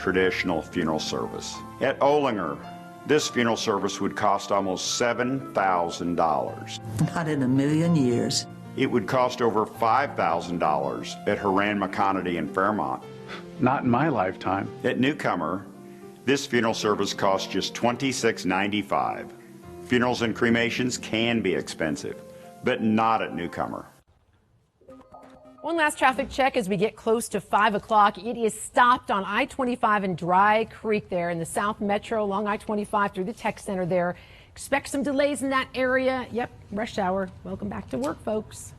traditional funeral service. At Olinger, this funeral service would cost almost $7,000. Not in a million years. It would cost over $5,000 at Horan McConaty in Fairmont. Not in my lifetime. At Newcomer, this funeral service costs just $26.95. Funerals and cremations can be expensive, but not at Newcomer. One last traffic check as we get close to 5 o'clock. It is stopped on I-25 in Dry Creek there in the South Metro along I-25 through the tech center there. Expect some delays in that area. Yep, rush hour. Welcome back to work, folks.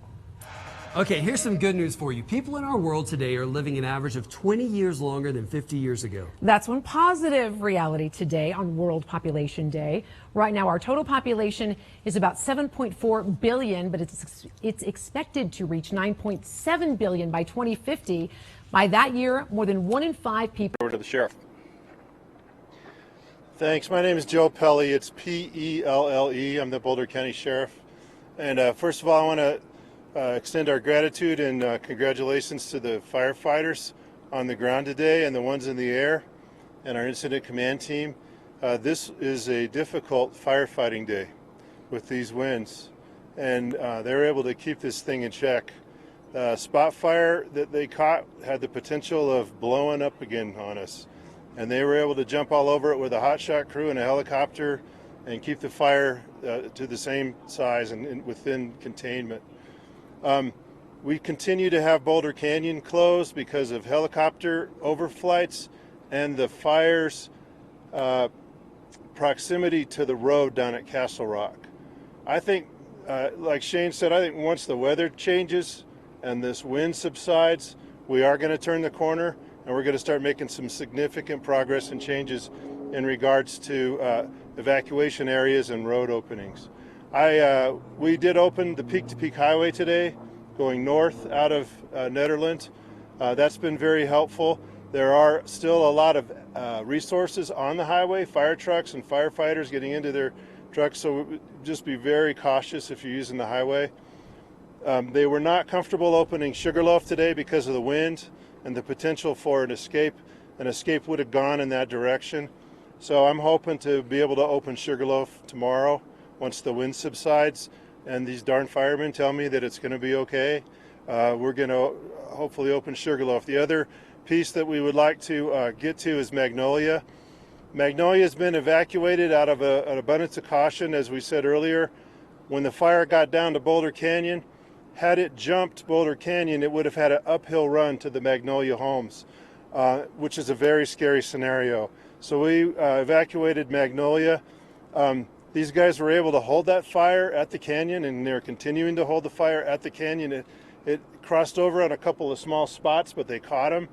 Okay, here's some good news for you. People in our world today are living an average of 20 years longer than 50 years ago. That's one positive reality today on World Population Day. Right now, our total population is about 7.4 billion, but it's expected to reach 9.7 billion by 2050. By that year, more than 1 in 5 people. Over to the sheriff. Thanks. My name is Joe Pelle. It's P-E-L-L-E. I'm the Boulder County Sheriff. And first of all, I want to extend our gratitude and congratulations to the firefighters on the ground today and the ones in the air and our incident command team. This is a difficult firefighting day with these winds, and they were able to keep this thing in check. Spot fire that they caught had the potential of blowing up again on us, and they were able to jump all over it with a hotshot crew and a helicopter and keep the fire to the same size and within containment. We continue to have Boulder Canyon closed because of helicopter overflights and the fire's proximity to the road down at Castle Rock. I think, like Shane said, I think once the weather changes and this wind subsides, we are going to turn the corner and we're going to start making some significant progress and changes in regards to evacuation areas and road openings. We did open the peak-to-peak highway today, going north out of Nederland. That's been very helpful. There are still a lot of resources on the highway, fire trucks and firefighters getting into their trucks, so just be very cautious if you're using the highway. They were not comfortable opening Sugarloaf today because of the wind and the potential for an escape. An escape would have gone in that direction. So I'm hoping to be able to open Sugarloaf tomorrow once the wind subsides and these darn firemen tell me that it's going to be okay. We're going to hopefully open Sugarloaf. The other piece that we would like to get to is Magnolia. Magnolia has been evacuated out of an abundance of caution, as we said earlier. When the fire got down to Boulder Canyon, had it jumped Boulder Canyon, it would have had an uphill run to the Magnolia homes, which is a very scary scenario. So we evacuated Magnolia. These guys were able to hold that fire at the canyon, and they're continuing to hold the fire at the canyon. It crossed over on a couple of small spots, but they caught them.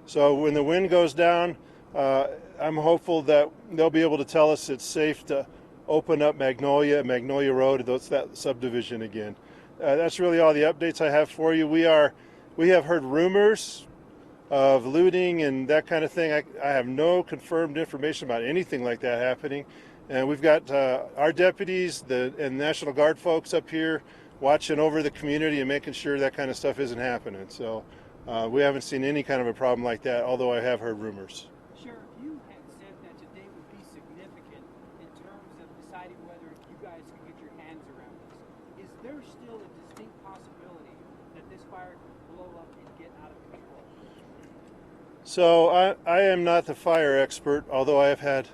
So when the wind goes down, I'm hopeful that they'll be able to tell us it's safe to open up Magnolia Road. That's that subdivision again. That's really all the updates I have for you. We have heard rumors of looting and that kind of thing. I have no confirmed information about anything like that happening. And we've got our deputies and National Guard folks up here watching over the community and making sure that kind of stuff isn't happening. So we haven't seen any kind of a problem like that, although I have heard rumors. Sheriff, you had said that today would be significant in terms of deciding whether you guys can get your hands around this. Is there still a distinct possibility that this fire could blow up and get out of control? So I am not the fire expert, although I have had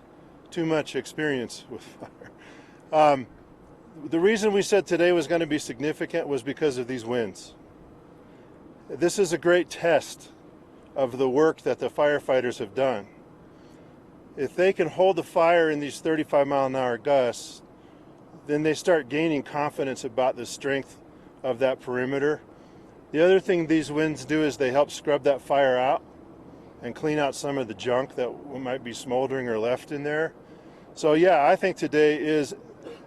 too much experience with fire. The reason we said today was going to be significant was because of these winds. This is a great test of the work that the firefighters have done. If they can hold the fire in these 35-mile-an-hour gusts, then they start gaining confidence about the strength of that perimeter. The other thing these winds do is they help scrub that fire out and clean out some of the junk that might be smoldering or left in there. So yeah, I think today is,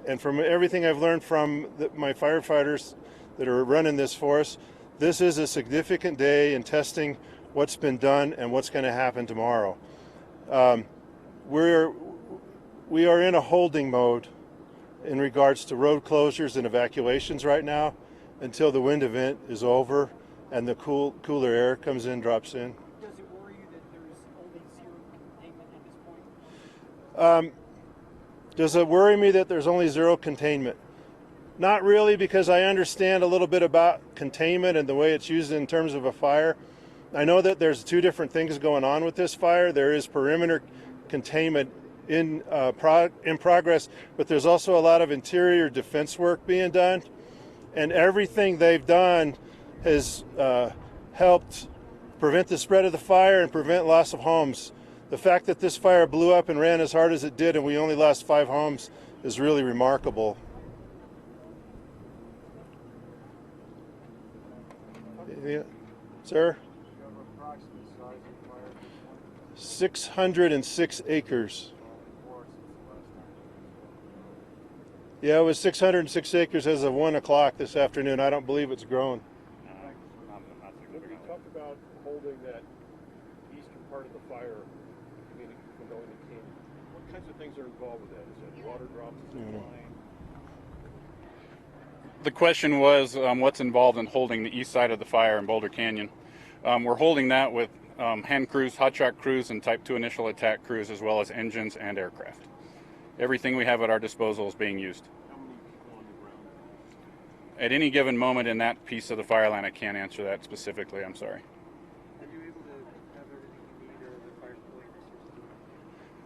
and from everything I've learned from my firefighters that are running this for us, this is a significant day in testing what's been done and what's going to happen tomorrow. We are in a holding mode in regards to road closures and evacuations right now until the wind event is over and the cooler air comes in, drops in. Does it worry you that there's only 0 Does it worry me that there's only zero containment? Not really, because I understand a little bit about containment and the way it's used in terms of a fire. I know that there's two different things going on with this fire. There is perimeter containment in progress, but there's also a lot of interior defense work being done. And everything they've done has helped prevent the spread of the fire and prevent loss of homes. The fact that this fire blew up and ran as hard as it did and we only lost 5 homes is really remarkable. Yeah. Sir? 606 acres. Yeah, it was 606 acres as of 1 o'clock this afternoon. I don't believe it's grown. When we talked about holding that eastern part of the fire community from going to Canyon, what kinds of things are involved with that? Is it water drops? Is it flying? The question was what's involved in holding the east side of the fire in Boulder Canyon. We're holding that with hand crews, hot shot crews, and Type 2 initial attack crews, as well as engines and aircraft. Everything we have at our disposal is being used. How many people on the ground? At any given moment in that piece of the fire line, I can't answer that specifically. I'm sorry. Are you able to have everything you need, or are the fires pulling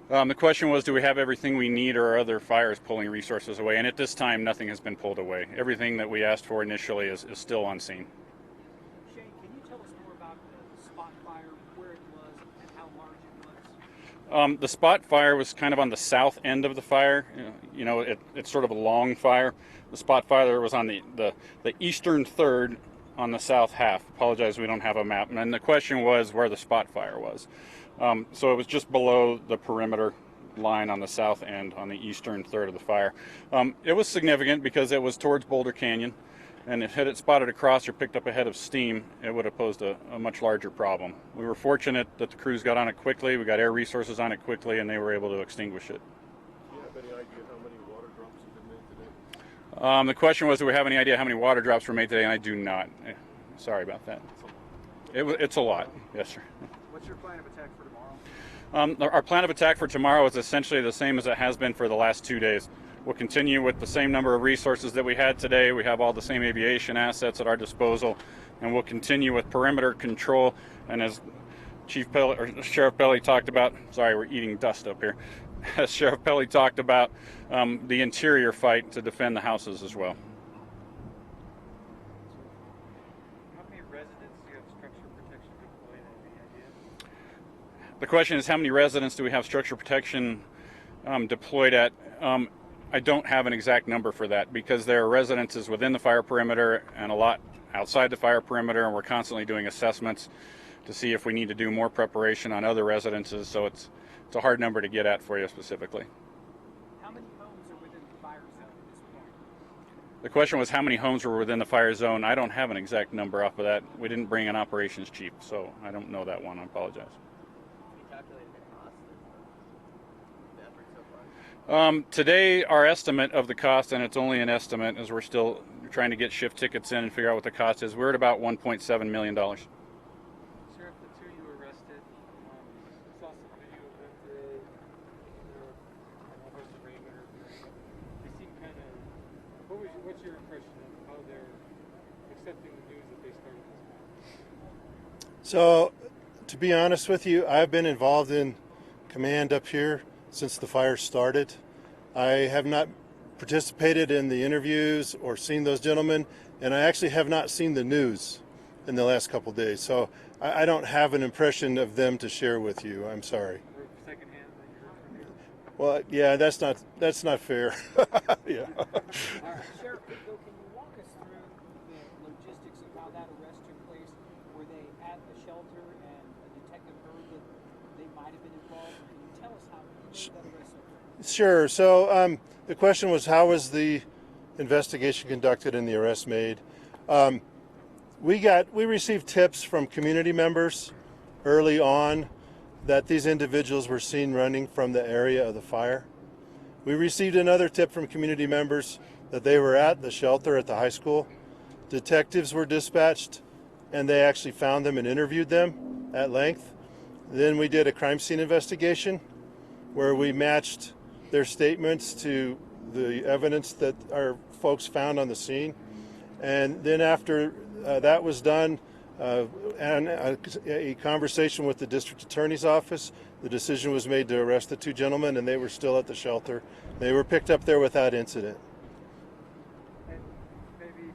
resources? The question was, do we have everything we need, or are other fires pulling resources away? And at this time, nothing has been pulled away. Everything that we asked for initially is still on scene. Shane, can you tell us more about the spot fire, where it was, and how large it was? The spot fire was kind of on the south end of the fire. It's sort of a long fire. The spot fire was on the eastern third on the south half. Apologize, we don't have a map. And the question was where the spot fire was. So it was just below the perimeter line on the south end on the eastern third of the fire. It was significant because it was towards Boulder Canyon. And if had it spotted across or picked up a head of steam, it would have posed a much larger problem. We were fortunate that the crews got on it quickly, we got air resources on it quickly, and they were able to extinguish it. Do you have any idea how many water drops have been made today? The question was, do we have any idea how many water drops were made today? And I do not. Sorry about that. It's a lot, yes, sir. What's your plan of attack for tomorrow? Our plan of attack for tomorrow is essentially the same as it has been for the last 2 days. We'll continue with the same number of resources that we had today. We have all the same aviation assets at our disposal, and we'll continue with perimeter control. And as Sheriff Pelley talked about, sorry, we're eating dust up here. As Sheriff Pelley talked about, the interior fight to defend the houses as well. How many residents do you have structure protection deployed? Any idea? The question is, how many residents do we have structure protection deployed at? I don't have an exact number for that because there are residences within the fire perimeter and a lot outside the fire perimeter, and we're constantly doing assessments to see if we need to do more preparation on other residences. So it's a hard number to get at for you specifically. How many homes are within the fire zone at this point? The question was how many homes were within the fire zone. I don't have an exact number off of that. We didn't bring an operations chief, so I don't know that one. I apologize. Today, our estimate of the cost, and it's only an estimate as we're still trying to get shift tickets in and figure out what the cost is, we're at about $1.7 million. Sheriff, the two you arrested, saw some video of them today. They're almost a rainmaker. They seem kind of. What's your impression of how they're accepting the news that they started this fire? So, to be honest with you, I've been involved in command up here since the fire started. I have not participated in the interviews or seen those gentlemen, and I actually have not seen the news in the last couple of days. So I don't have an impression of them to share with you. I'm sorry. Or secondhand that you heard from you? Well, yeah, that's not fair. Yeah. All right, Sheriff, can you walk us through the logistics of how that arrest took place? Were they at the shelter and a detective heard that they might have been involved? Can you tell us how you made that arrest occur? Sure. So the question was, how was the investigation conducted and the arrest made? We received tips from community members early on that these individuals were seen running from the area of the fire. We received another tip from community members that they were at the shelter at the high school. Detectives were dispatched, and they actually found them and interviewed them at length. Then we did a crime scene investigation, where we matched their statements to the evidence that our folks found on the scene. And then after that was done, and a conversation with the district attorney's office, the decision was made to arrest the two gentlemen, and they were still at the shelter. They were picked up there without incident. And maybe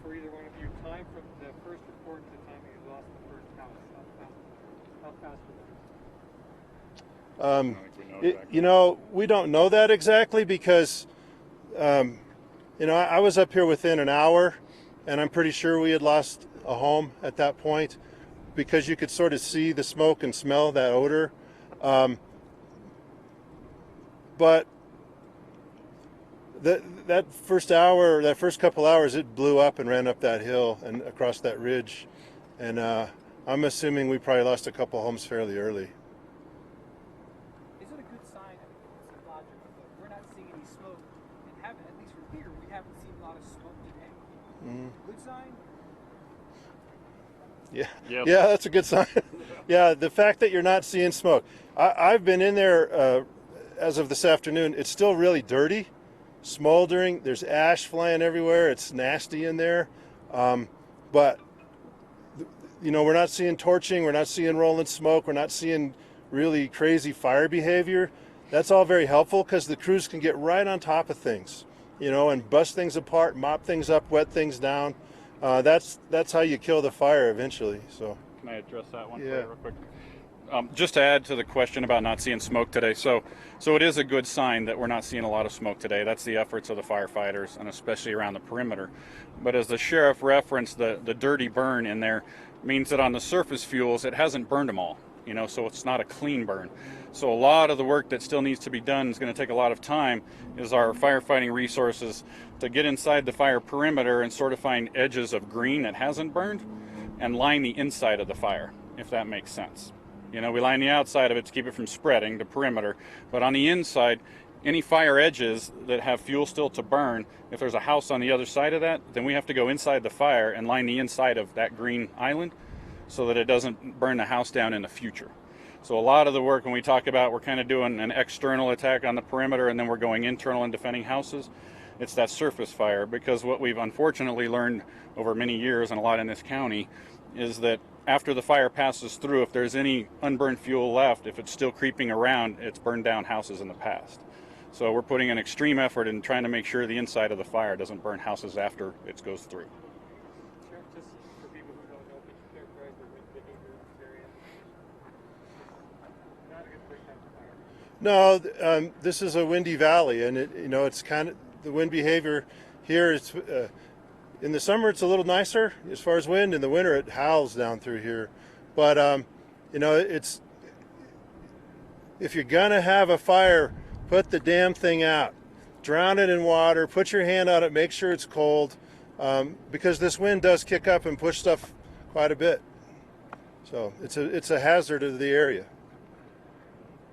for either one of you, time from the first report to the time that you lost the first house, how fast was that? You know, we don't know that exactly because, you know, I was up here within an hour, and I'm pretty sure we had lost a home at that point because you could sort of see the smoke and smell that odor. But that first hour, that first couple hours, it blew up and ran up that hill and across that ridge. And I'm assuming we probably lost a couple homes fairly early. Is it a good sign? I mean, it's logical, but we're not seeing any smoke, and haven't, at least from here, we haven't seen a lot of smoke today. Good sign? Yeah, Yep. yeah, that's a good sign. Yeah, the fact that you're not seeing smoke. I've been in there as of this afternoon. It's still really dirty, smoldering. There's ash flying everywhere. It's nasty in there. But, you know, we're not seeing torching. We're not seeing rolling smoke. We're not seeing really crazy fire behavior. That's all very helpful because the crews can get right on top of things, you know, and bust things apart, mop things up, wet things down. That's how you kill the fire eventually. So. Can I address that one for you Yeah. real quick? Just to add to the question about not seeing smoke today, so it is a good sign that we're not seeing a lot of smoke today. That's the efforts of the firefighters, and especially around the perimeter. But as the sheriff referenced, the dirty burn in there means that on the surface fuels, it hasn't burned them all, you know, so it's not a clean burn. So a lot of the work that still needs to be done is going to take a lot of time, is our firefighting resources to get inside the fire perimeter and sort of find edges of green that hasn't burned and line the inside of the fire, if that makes sense. You know, we line the outside of it to keep it from spreading, the perimeter, but on the inside, any fire edges that have fuel still to burn, if there's a house on the other side of that, then we have to go inside the fire and line the inside of that green island so that it doesn't burn the house down in the future. So a lot of the work, when we talk about we're kind of doing an external attack on the perimeter and then we're going internal and defending houses, it's that surface fire, because what we've unfortunately learned over many years and a lot in this county is that after the fire passes through, if there's any unburned fuel left, if it's still creeping around, it's burned down houses in the past. So we're putting an extreme effort in trying to make sure the inside of the fire doesn't burn houses after it goes through. Sure, just for people who don't know, could you characterize the wind behavior in this area? Not a good breakdown fire. No, this is a windy valley, and it's kind of the wind behavior here is in the summer it's a little nicer as far as wind. In the winter it howls down through here, but it's if you're gonna have a fire, put the damn thing out, drown it in water, put your hand on it, make sure it's cold, because this wind does kick up and push stuff quite a bit. So it's a hazard to the area.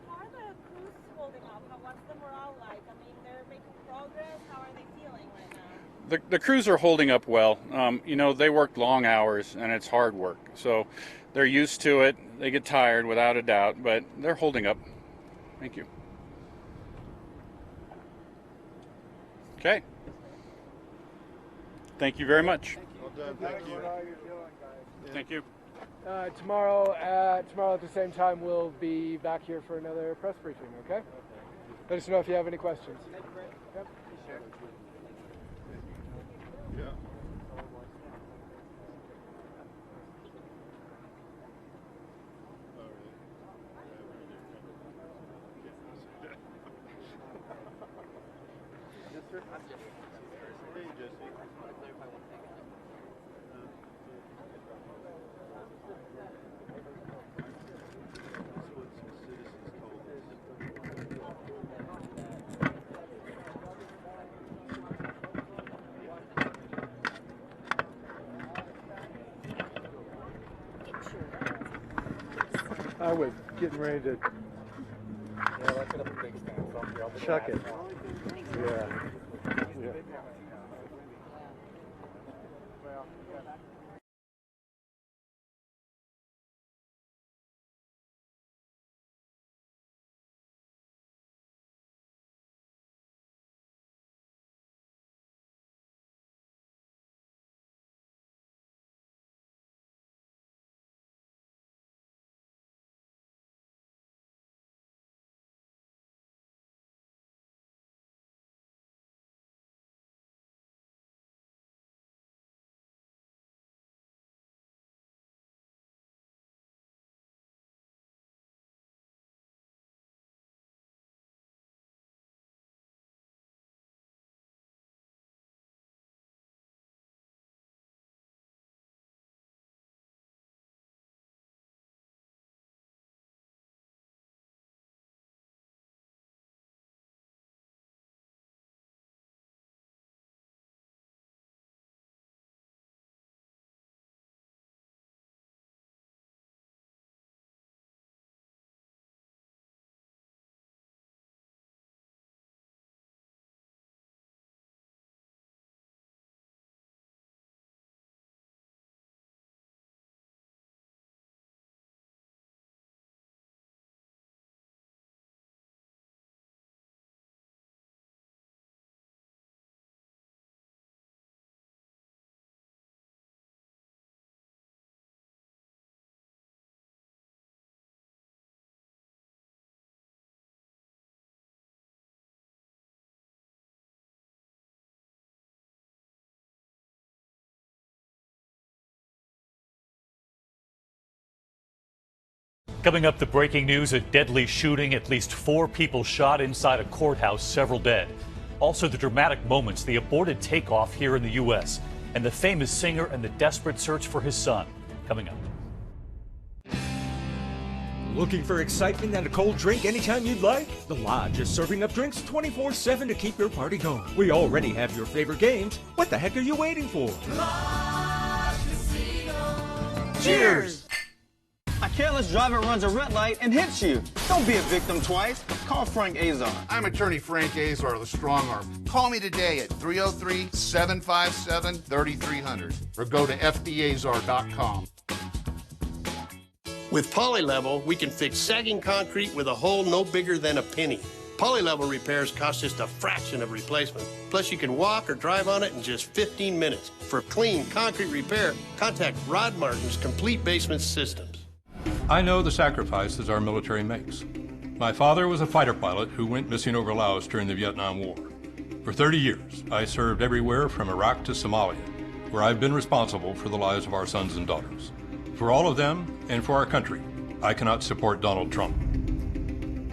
How are the crews holding up? What's the morale like? I mean, they're making progress. How are they feeling right now? The crews are holding up well. They work long hours and it's hard work. So they're used to it. They get tired without a doubt, but they're holding up. Thank you. Okay. Thank you very much. Well done. Thank you. How you're doing, guys? Thank you. Tomorrow at the same time, we'll be back here for another press briefing, okay? Let us know if you have any questions. Yep. Yeah. Hey, Jesse. I was getting ready to chuck it. Yeah. Coming up, the breaking news, a deadly shooting, at least 4 people shot inside a courthouse, several dead. Also, the dramatic moments, the aborted takeoff here in the U.S., and the famous singer and the desperate search for his son. Coming up. Looking for excitement and a cold drink anytime you'd like? The Lodge is serving up drinks 24/7 to keep your party going. We already have your favorite games. What the heck are you waiting for? Cheers! A careless driver runs a red light and hits you. Don't be a victim twice. Call Frank Azar. I'm attorney Frank Azar, the strong arm. Call me today at 303-757-3300 or go to fdazar.com. With Polylevel, we can fix sagging concrete with a hole no bigger than a penny. Polylevel repairs cost just a fraction of replacement. Plus, you can walk or drive on it in just 15 minutes. For clean concrete repair, contact Rod Martin's Complete Basement Systems. I know the sacrifices our military makes. My father was a fighter pilot who went missing over Laos during the Vietnam War. For 30 years, I served everywhere from Iraq to Somalia, where I've been responsible for the lives of our sons and daughters. For all of them, and for our country, I cannot support Donald Trump.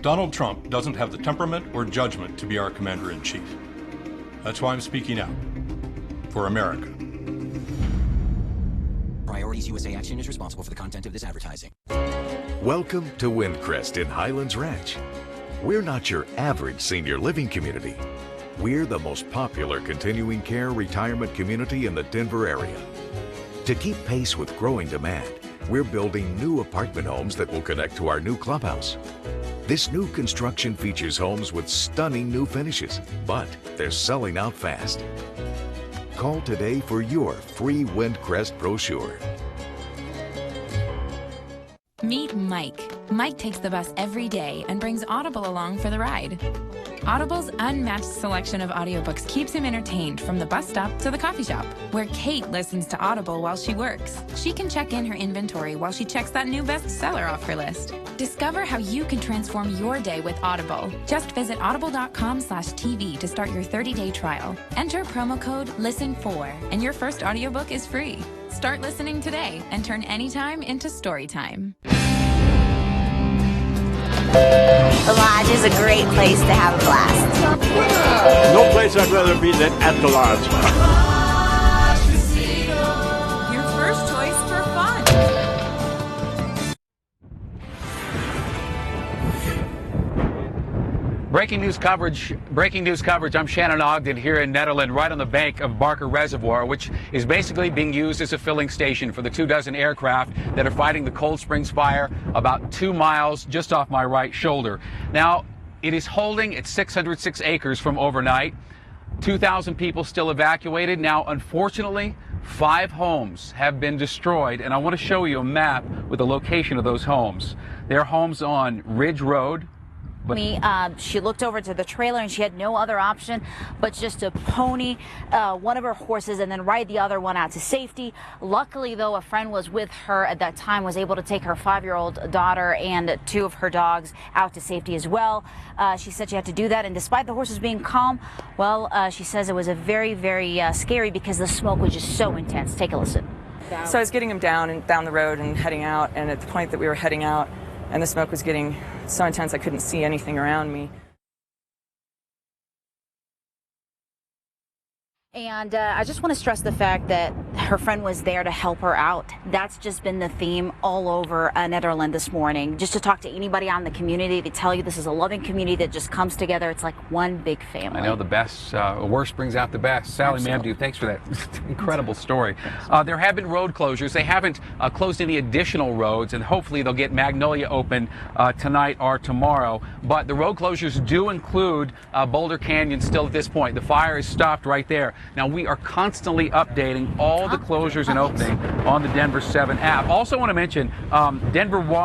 Donald Trump doesn't have the temperament or judgment to be our commander-in-chief. That's why I'm speaking out. For America. Priorities USA Action is responsible for the content of this advertising. Welcome to Windcrest in Highlands Ranch. We're not your average senior living community. We're the most popular continuing care retirement community in the Denver area. To keep pace with growing demand, we're building new apartment homes that will connect to our new clubhouse. This new construction features homes with stunning new finishes, but they're selling out fast. Call today for your free Windcrest brochure. Meet Mike. Mike takes the bus every day and brings Audible along for the ride. Audible's unmatched selection of audiobooks keeps him entertained from the bus stop to the coffee shop, where Kate listens to Audible while she works. She can check in her inventory while she checks that new bestseller off her list. Discover how you can transform your day with Audible. Just visit audible.com/TV to start your 30-day trial. Enter promo code LISTEN4 and your first audiobook is free. Start listening today and turn anytime into story time. The Lodge is a great place to have a blast. No place I'd rather be than at the Lodge. Your first choice for fun. Breaking news coverage. I'm Shannon Ogden here in Nederland, right on the bank of Barker Reservoir, which is basically being used as a filling station for the 24 aircraft that are fighting the Cold Springs fire about 2 miles just off my right shoulder. Now, it is holding its 606 acres from overnight. 2,000 people still evacuated. Now, unfortunately, 5 homes have been destroyed, and I want to show you a map with the location of those homes. They're homes on Ridge Road. She looked over to the trailer and she had no other option but just to pony one of her horses and then ride the other one out to safety. Luckily, though, a friend was with her at that time, was able to take her 5-year-old daughter and 2 of her dogs out to safety as well. She said she had to do that, and despite the horses being calm, well, she says it was a very, very scary because the smoke was just so intense. Take a listen. So I was getting him down the road and heading out, and at the point that we were heading out and the smoke was getting so intense I couldn't see anything around me. And I just want to stress the fact that her friend was there to help her out. That's just been the theme all over Nederland this morning. Just to talk to anybody out in the community, they tell you this is a loving community that just comes together. It's like one big family. I know the best, worst brings out the best. Sally Mamdouh, thanks for that incredible story. There have been road closures. They haven't closed any additional roads, and hopefully they'll get Magnolia open tonight or tomorrow. But the road closures do include Boulder Canyon still at this point. The fire is stopped right there. Now, we are constantly updating all the closures and opening on the Denver 7 app. Also want to mention Denver